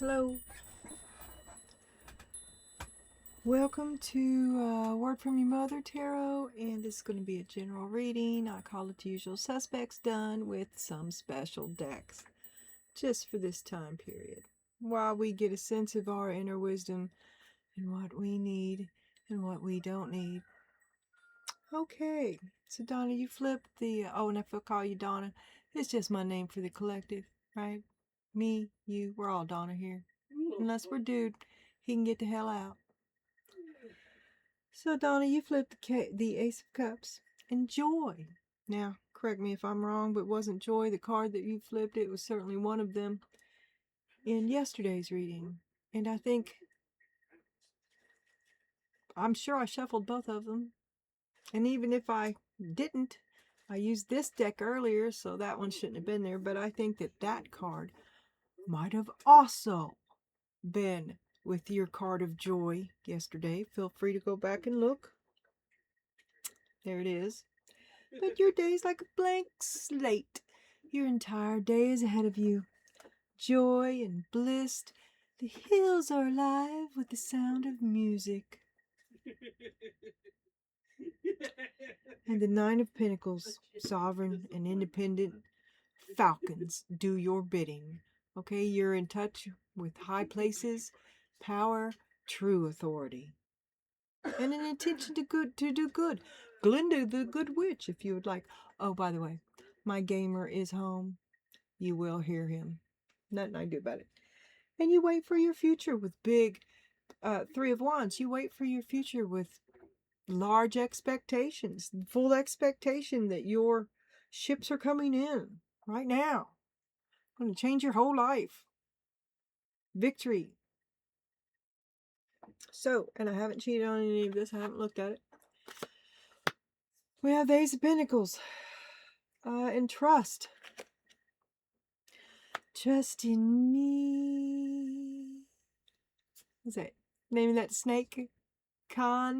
Hello. Welcome to Word from Your Mother Tarot, and this is going to be a general reading. I call it the usual suspects, done with some special decks just for this time period, while we get a sense of our inner wisdom and what we need and what we don't need. Okay, so Donna, you flipped the, and if I call you Donna, it's just my name for the collective, right? Me, you, we're all Donna here. Unless we're dude, he can get the hell out. So Donna, you flipped the Ace of Cups and Joy. Now, correct me if I'm wrong, but wasn't Joy the card that you flipped? It was certainly one of them in yesterday's reading. And I'm sure I shuffled both of them. And even if I didn't, I used this deck earlier, so that one shouldn't have been there. But I think that card might have also been with your card of Joy yesterday. Feel free to go back and look. There it is. But your day's like a blank slate. Your entire day is ahead of you. Joy and bliss. The hills are alive with the sound of music. And the Nine of Pentacles, sovereign and independent falcons, do your bidding. Okay, you're in touch with high places, power, true authority. And an intention to do good. Glinda the Good Witch, if you would like. Oh, by the way, my gamer is home. You will hear him. Nothing I can do about it. And you wait for your future with big Three of Wands. You wait for your future with large expectations, full expectation that your ships are coming in right now. Going to change your whole life. Victory. So, and I haven't cheated on any of this. I haven't looked at it. We have the Ace of Pentacles. And trust. Trust in me. What's that? Name of that snake? Ka.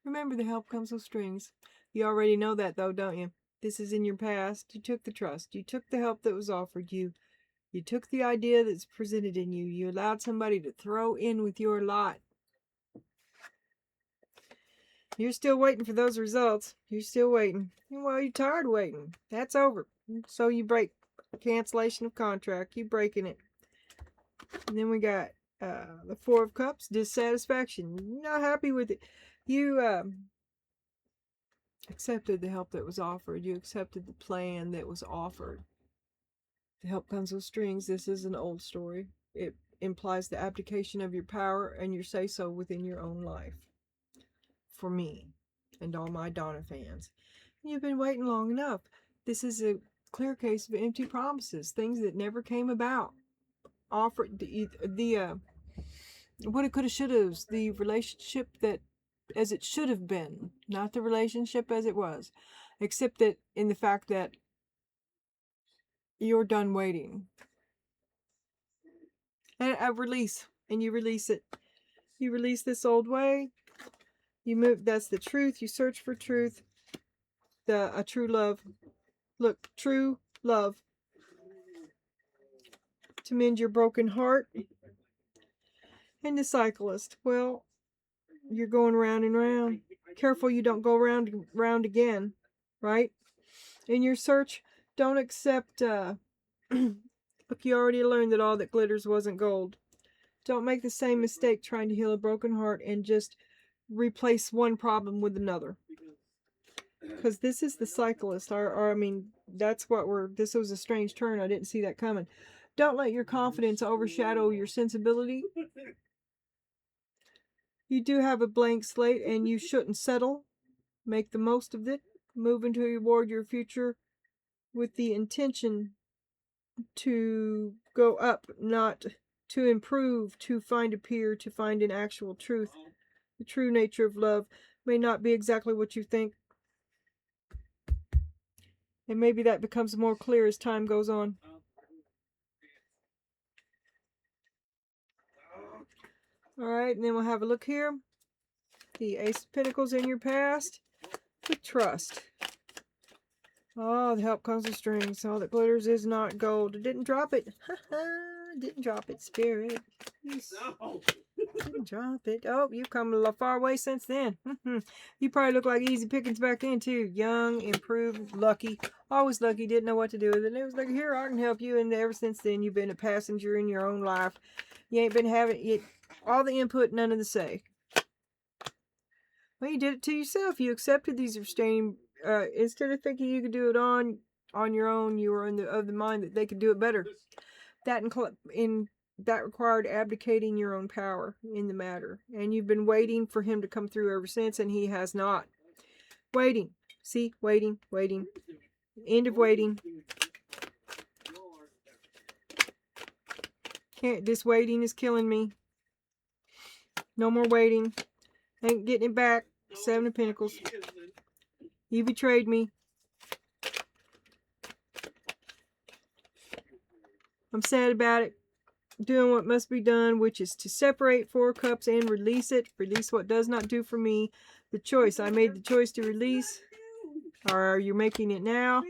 Remember, the help comes with strings. You already know that, though, don't you? This is in your past. You took the trust. You took the help that was offered you. You took the idea that's presented in you. You allowed somebody to throw in with your lot. You're still waiting for those results. You're still waiting. Well, you're tired of waiting. That's over. So you break cancellation of contract. You breaking it. And then we got the Four of Cups, dissatisfaction. You're not happy with it. You accepted the help that was offered. You accepted the plan that was offered. The help comes with strings. This is an old story. It implies the abdication of your power and your say-so within your own life. For me and all my Donna fans. You've been waiting long enough. This is a clear case of empty promises. Things that never came about. Offered the what it could have, should have, the relationship that as it should have been, not the relationship as it was, except that in the fact that you're done waiting. And a release, and you release it. You release this old way. You move. That's the truth. You search for truth. A true love. Look, true love to mend your broken heart. And the cyclist. Well, you're going round and round. Careful you don't go round again, right? In your search, don't accept, look, you already learned that all that glitters wasn't gold. Don't make the same mistake trying to heal a broken heart and just replace one problem with another. Because this is the cyclist, or I mean, that's what this was a strange turn. I didn't see that coming. Don't let your confidence overshadow your sensibility. You do have a blank slate and you shouldn't settle. Make the most of it. Move toward your future with the intention to go up, not to improve, to find a peer, to find an actual truth. The true nature of love may not be exactly what you think. And maybe that becomes more clear as time goes on. Alright, and then we'll have a look here. The Ace of Pentacles in your past. The trust. Oh, the help comes with strings. All that glitters is not gold. It didn't drop it. Didn't drop it, spirit. No. Didn't drop it. Oh, you've come a far away since then. You probably look like easy pickings back then, too. Young, improved, lucky. Always lucky, didn't know what to do with it. And it was like, here, I can help you. And ever since then, you've been a passenger in your own life. You ain't been having it, all the input, none of the say. Well, you did it to yourself. You accepted these restraining. Instead of thinking you could do it on your own, you were of the mind that they could do it better. That that required abdicating your own power in the matter, and you've been waiting for him to come through ever since, and he has not. Waiting, see, waiting. End of waiting. This waiting is killing me. No more waiting. Ain't getting it back. 7 of Pentacles. You betrayed me. I'm sad about it. Doing what must be done, which is to separate 4 cups and release it. Release what does not do for me. The choice. I made the choice to release. Or you're making it now.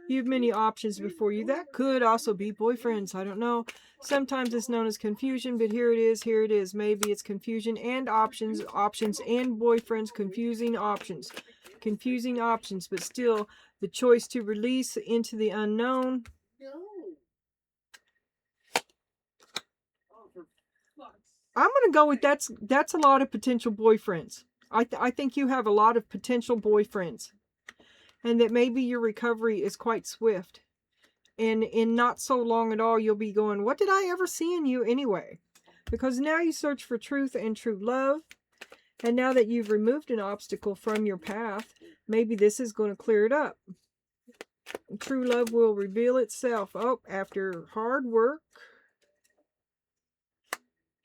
You have many options before you. That could also be boyfriends. I don't know. Sometimes it's known as confusion, but here it is. Here it is. Maybe it's confusion and options. Options and boyfriends. Confusing options. Confusing options, but still the choice to release into the unknown. I'm going to go with that's a lot of potential boyfriends. I think you have a lot of potential boyfriends. And that maybe your recovery is quite swift. And in not so long at all, you'll be going, what did I ever see in you anyway? Because now you search for truth and true love. And now that you've removed an obstacle from your path, maybe this is going to clear it up. True love will reveal itself. Oh, after hard work.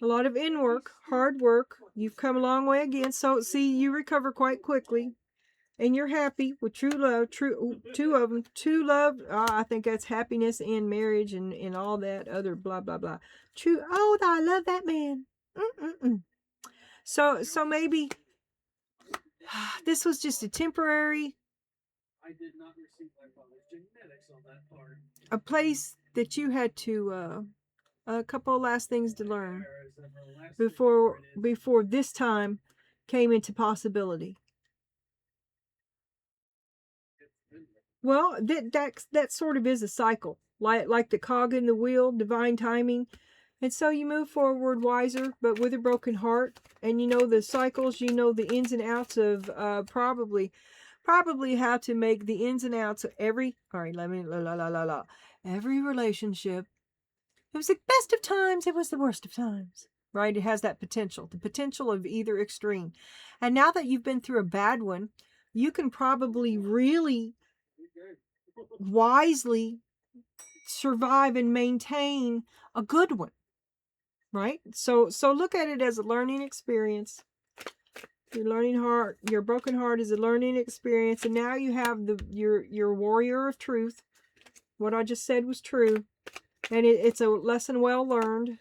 A lot of in work, hard work. You've come a long way again. So, see, you recover quite quickly. And you're happy with true love, two of them, true love. I think that's happiness in marriage and all that other blah, blah, blah. True. Oh, I love that man. So maybe this was just a temporary, a place that you had to, a couple of last things to learn before this time came into possibility. Well, that sort of is a cycle, like the cog in the wheel, divine timing. And so you move forward wiser, but with a broken heart. And you know the cycles, you know the ins and outs of probably how to make the ins and outs of every, all right, every relationship. It was the best of times, it was the worst of times. Right? It has that potential, the potential of either extreme. And now that you've been through a bad one, you can probably really wisely survive and maintain a good one, right? So look at it as a learning experience. Your broken heart is a learning experience, and now you have your warrior of truth. What I just said was true, and it's a lesson well learned.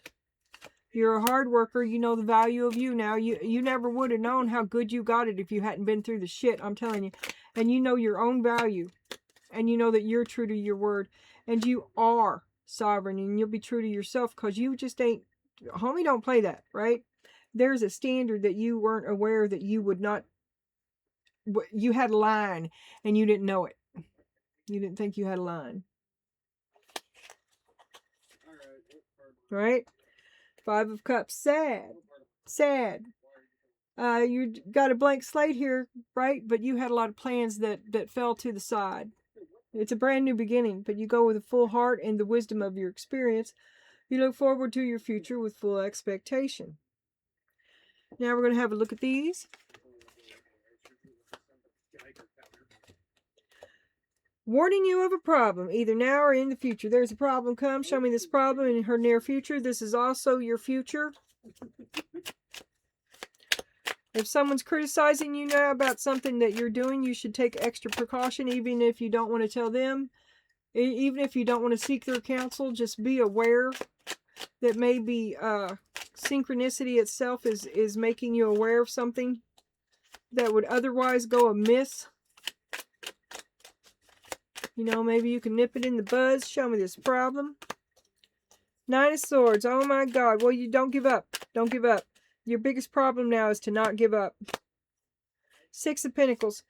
You're a hard worker. You know the value of you now. You never would have known how good you got it if you hadn't been through the shit, I'm telling you. And you know your own value. And you know that you're true to your word. And you are sovereign. And you'll be true to yourself because you just ain't... Homie, don't play that, right? There's a standard that you weren't aware that you would not... You had a line and you didn't know it. You didn't think you had a line. Right? 5 of Cups. Sad. You got a blank slate here, right? But you had a lot of plans that fell to the side. It's a brand new beginning, but you go with a full heart and the wisdom of your experience. You look forward to your future with full expectation. Now we're going to have a look at these. Warning you of a problem, either now or in the future. There's a problem come. Show me this problem in her near future. This is also your future. If someone's criticizing you now about something that you're doing, you should take extra precaution, even if you don't want to tell them. Even if you don't want to seek their counsel, just be aware that maybe synchronicity itself is making you aware of something that would otherwise go amiss. You know, maybe you can nip it in the bud. Show me this problem. Nine of Swords. Oh my God. Well, you don't give up. Don't give up. Your biggest problem now is to not give up. Six of Pentacles.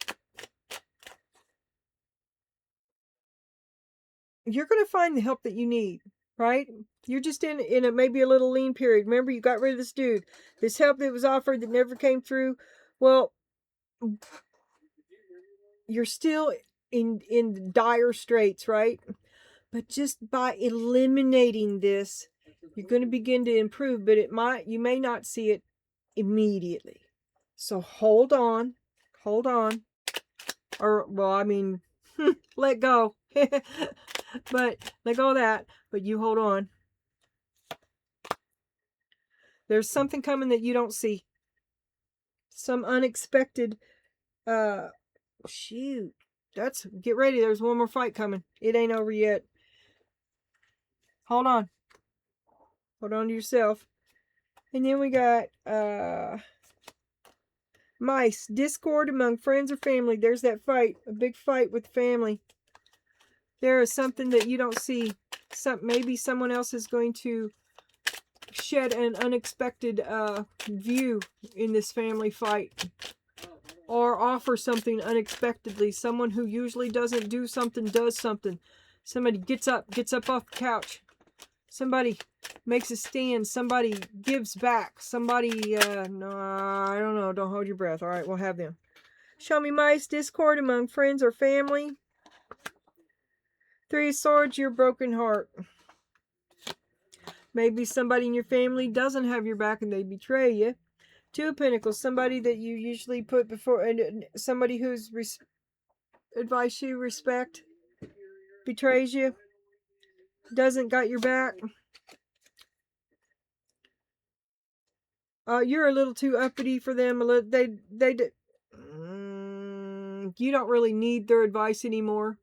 You're going to find the help that you need, right? You're just in a maybe a little lean period. Remember, you got rid of this dude. This help that was offered that never came through. Well, you're still in dire straits, right? But just by eliminating this, you're going to begin to improve, but you may not see it immediately. So hold on. Hold on. Or, well, I mean, let go. But let go of that. But you hold on. There's something coming that you don't see. Some unexpected, shoot. Get ready. There's one more fight coming. It ain't over yet. Hold on. Hold on to yourself. And then we got, mice. Discord among friends or family. There's that fight. A big fight with family. There is something that you don't see. Maybe someone else is going to shed an unexpected view in this family fight. Or offer something unexpectedly. Someone who usually doesn't do something does something. Somebody gets up off the couch. Somebody makes a stand. Somebody gives back. Somebody, no, I don't know. Don't hold your breath. All right, we'll have them. Show me mice. Discord among friends or family. Three of Swords, your broken heart. Maybe somebody in your family doesn't have your back and they betray you. Two of Pentacles, somebody that you usually put before, and somebody who's advice you respect, betrays you, doesn't got your back. You're a little too uppity for them. You don't really need their advice anymore.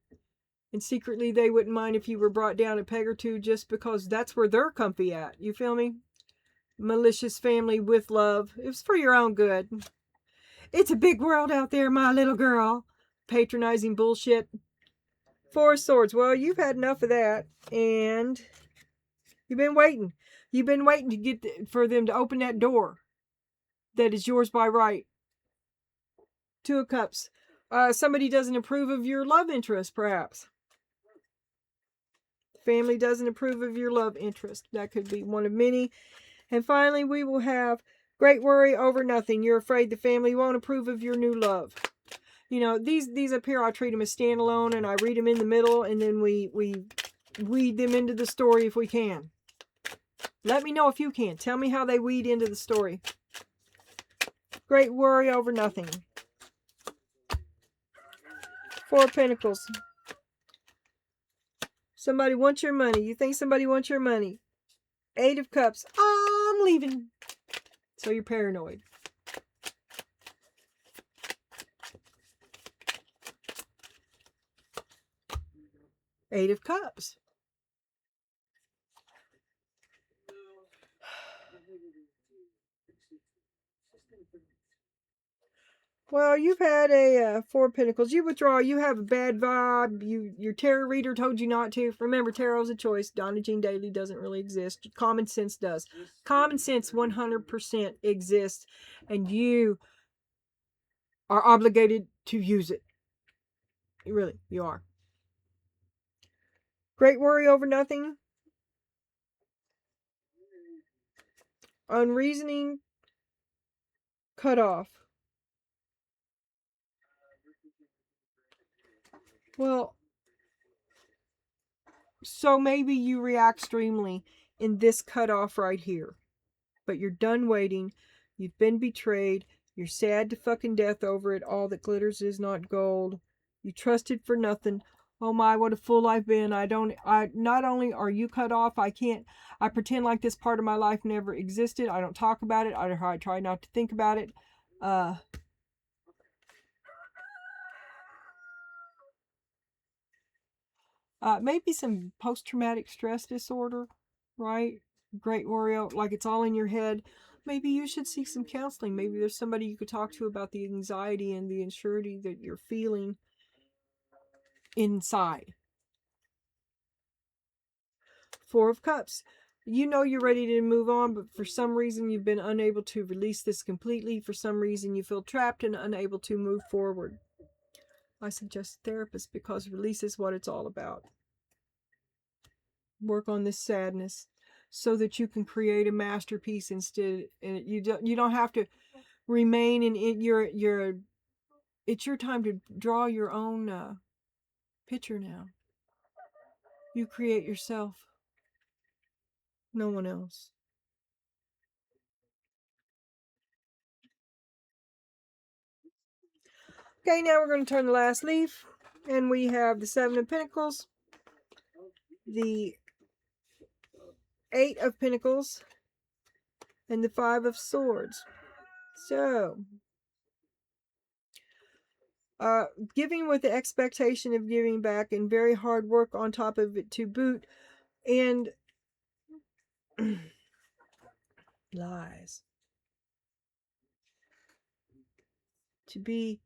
And secretly, they wouldn't mind if you were brought down a peg or two just because that's where they're comfy at. You feel me? Malicious family with love. It was for your own good. It's a big world out there, my little girl. Patronizing bullshit. Four of Swords. Well, you've had enough of that. And you've been waiting. You've been waiting to for them to open that door that is yours by right. Two of Cups. Somebody doesn't approve of your love interest, perhaps. Family doesn't approve of your love interest. That could be one of many. And finally, we will have great worry over nothing. You're afraid the family won't approve of your new love. You know, these up here, I treat them as standalone, and I read them in the middle, and then we weed them into the story if we can. Let me know if you can. Tell me how they weed into the story. Great worry over nothing. Four of Pentacles. Somebody wants your money. You think somebody wants your money. Eight of Cups. I'm leaving. So you're paranoid. Eight of Cups. Well, you've had a Four of Pentacles. You withdraw. You have a bad vibe. Your tarot reader told you not to. Remember, tarot's a choice. Donna Jean Daly doesn't really exist. Common sense does. Common sense 100% exists, and you are obligated to use it. Really, you are. Great worry over nothing. Unreasoning cut off. Well, so maybe you react extremely in this cutoff right here. But you're done waiting. You've been betrayed. You're sad to fucking death over it. All that glitters is not gold. You trusted for nothing. Oh my, what a fool I've been. Not only are you cut off, I pretend like this part of my life never existed. I don't talk about it. I try not to think about it. Maybe some post-traumatic stress disorder, right? Great worry, like it's all in your head. Maybe you should seek some counseling. Maybe there's somebody you could talk to about the anxiety and the insecurity that you're feeling. inside. Four of Cups. You know you're ready to move on, but for some reason you've been unable to release this completely. For some reason you feel trapped and unable to move forward. I suggest a therapist because release is what it's all about. Work on this sadness so that you can create a masterpiece instead. And you don't have to remain in your. It's your time to draw your own picture now. You create yourself. No one else. Okay, now we're going to turn the last leaf. And we have the Seven of Pentacles, the Eight of Pentacles, and the Five of Swords. So, giving with the expectation of giving back and very hard work on top of it to boot. And lies. To be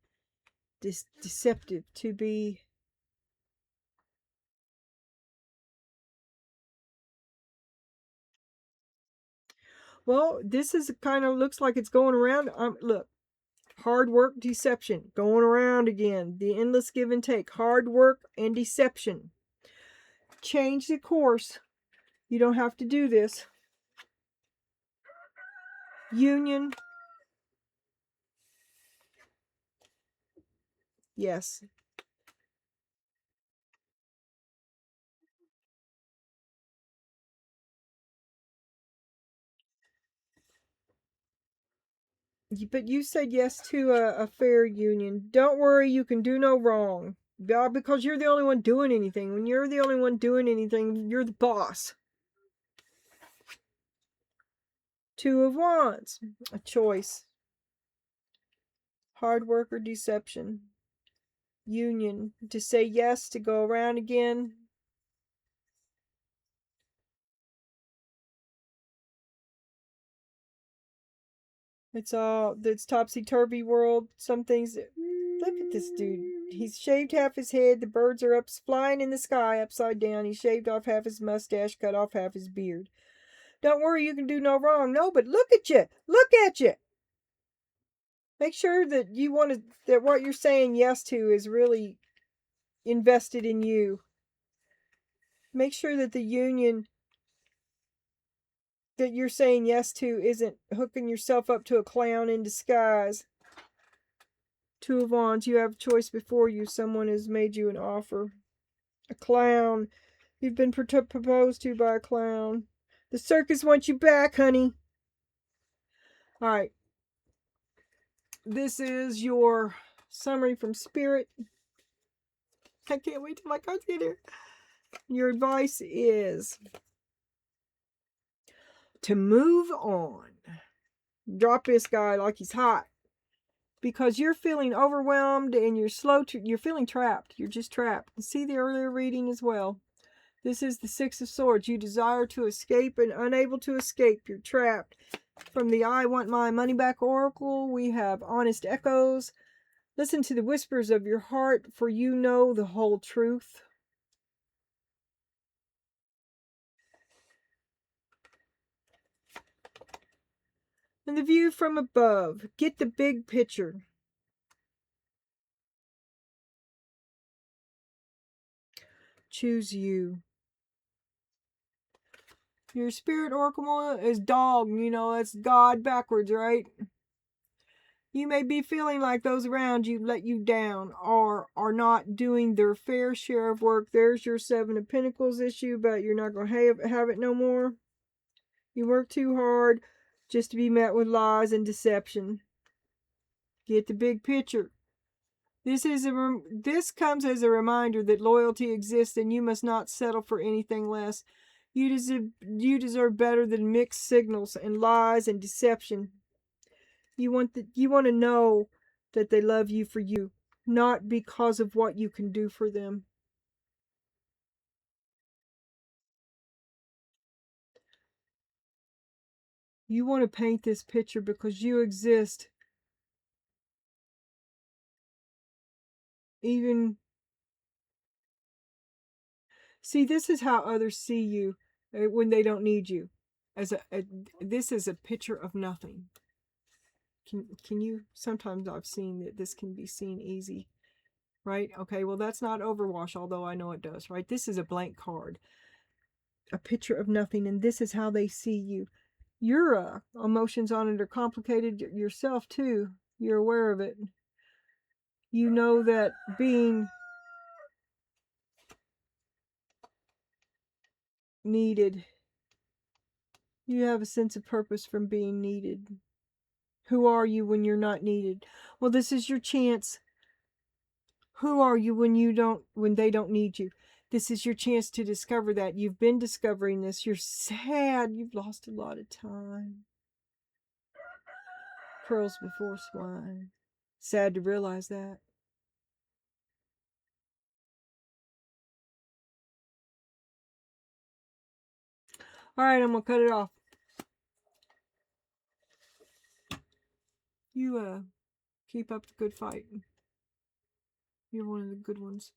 deceptive. To be... Well, this is kind of looks like it's going around. Look. Hard work, deception. Going around again. The endless give and take. Hard work and deception. Change the course. You don't have to do this. Union. Yes. But you said yes to a fair union. Don't worry, you can do no wrong. Because you're the only one doing anything. When you're the only one doing anything, you're the boss. Two of Wands. A choice. Hard work or deception. Union. To say yes, to go around again. It's topsy-turvy world. Some things, look at this dude. He's shaved half his head. The birds are up flying in the sky upside down. He shaved off half his mustache, cut off half his beard. Don't worry, you can do no wrong. No, but look at you. Look at you. Make sure that that what you're saying yes to is really invested in you. Make sure that the union that you're saying yes to isn't hooking yourself up to a clown in disguise. Two of Wands, you have a choice before you. Someone has made you an offer. A clown. You've been proposed to by a clown. The circus wants you back, honey. Alright. This is your summary from Spirit. I can't wait till my cards get here. Your advice is to move on. Drop this guy like he's hot. Because you're feeling overwhelmed and you're feeling trapped. You're just trapped. See the earlier reading as well. This is the Six of Swords. You desire to escape and unable to escape. You're trapped. From the I Want My Money Back Oracle, we have Honest Echoes. Listen to the whispers of your heart, for you know the whole truth. And the view from above. Get the big picture. Choose you. Your spirit oracle is dog. You know, that's God backwards, right? You may be feeling like those around you let you down or are not doing their fair share of work. There's your Seven of Pentacles issue, but you're not going to have it no more. You work too hard just to be met with lies and deception. Get the big picture. This comes as a reminder that loyalty exists and you must not settle for anything less. You deserve better than mixed signals and lies and deception. You want to know that they love you for you, not because of what you can do for them. You want to paint this picture because you exist. Even See, this is how others see you when they don't need you. This is a picture of nothing. Can you? Sometimes I've seen that this can be seen easy, right? Okay, well that's not overwash, although I know it does, right? This is a blank card, a picture of nothing, and this is how they see you. Your emotions on it are complicated yourself too. You're aware of it. You know that being needed, you have a sense of purpose from being needed. Who are you when you're not needed? Well, this is your chance. Who are you when they don't need you? This is your chance to discover that. You've been discovering this. You're sad. You've lost a lot of time. Pearls before swine. Sad to realize that. All right, I'm going to cut it off. You keep up the good fight. You're one of the good ones.